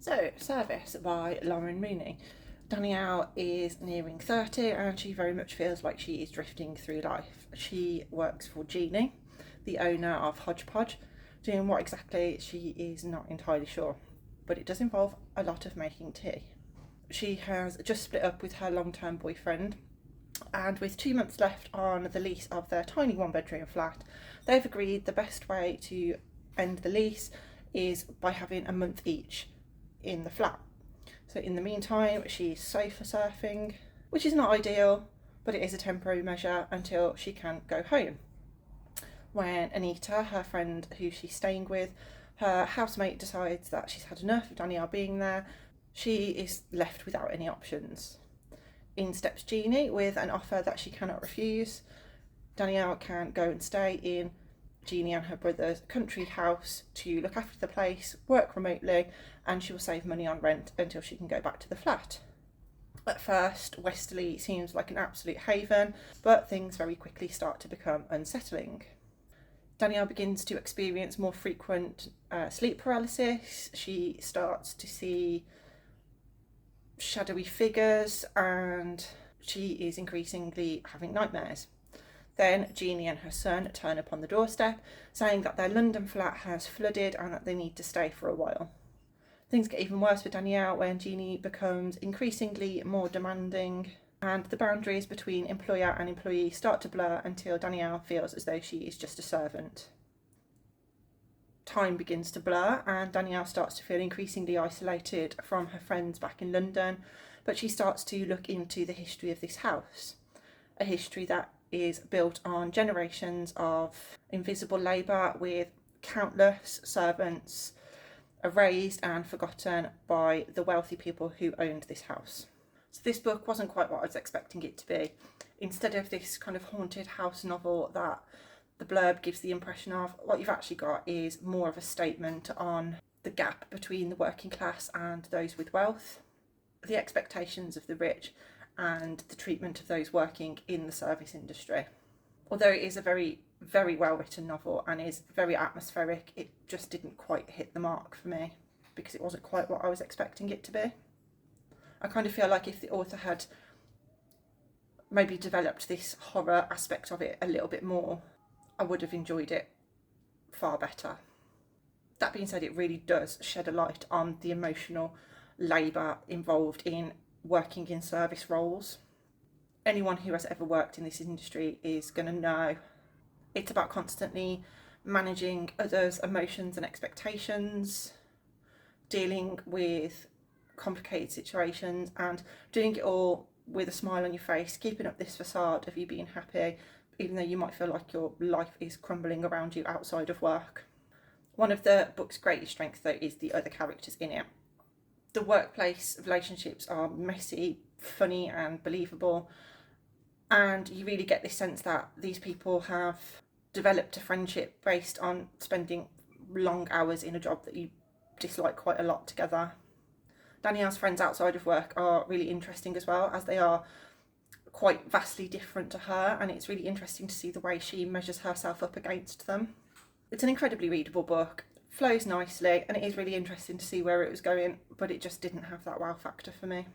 So, Service by Lauren Mooney. Danielle is nearing 30 and she very much feels like she is drifting through life. She works for Jeannie, the owner of Hodgepodge. Doing what exactly, she is not entirely sure, but it does involve a lot of making tea. She has just split up with her long-term boyfriend, and with 2 months left on the lease of their tiny one-bedroom flat, they've agreed the best way to end the lease is by having a month each in the flat. So in the meantime, she's sofa surfing, which is not ideal, but it is a temporary measure until she can go home. When Anita, her friend who she's staying with, her housemate, decides that she's had enough of Danielle being there, she is left without any options. In steps Jeannie with an offer that she cannot refuse. Danielle can go and stay in Jeannie and her brother's country house to look after the place, work remotely, and she will save money on rent until she can go back to the flat. At first, Westerly seems like an absolute haven, but things very quickly start to become unsettling. Danielle begins to experience more frequent sleep paralysis. She starts to see shadowy figures and she is increasingly having nightmares. Then Jeannie and her son turn up on the doorstep, saying that their London flat has flooded and that they need to stay for a while. Things get even worse for Danielle when Jeannie becomes increasingly more demanding and the boundaries between employer and employee start to blur until Danielle feels as though she is just a servant. Time begins to blur and Danielle starts to feel increasingly isolated from her friends back in London, but she starts to look into the history of this house, a history that is built on generations of invisible labour, with countless servants erased and forgotten by the wealthy people who owned this house. So this book wasn't quite what I was expecting it to be. Instead of this kind of haunted house novel that the blurb gives the impression of, what you've actually got is more of a statement on the gap between the working class and those with wealth, the expectations of the rich and the treatment of those working in the service industry. Although it is a very, very well written novel and is very atmospheric, it just didn't quite hit the mark for me because it wasn't quite what I was expecting it to be. I kind of feel like if the author had maybe developed this horror aspect of it a little bit more, I would have enjoyed it far better. That being said, it really does shed a light on the emotional labour involved in working in service roles. Anyone who has ever worked in this industry is going to know it's about constantly managing others' emotions and expectations, dealing with complicated situations and doing it all with a smile on your face, keeping up this facade of you being happy, even though you might feel like your life is crumbling around you outside of work. One of the book's greatest strengths, though, is the other characters in it. The workplace relationships are messy, funny and believable, and you really get this sense that these people have developed a friendship based on spending long hours in a job that you dislike quite a lot together. Danielle's friends outside of work are really interesting as well, as they are quite vastly different to her, and it's really interesting to see the way she measures herself up against them. It's an incredibly readable book, flows nicely, and it is really interesting to see where it was going, but it just didn't have that wow factor for me.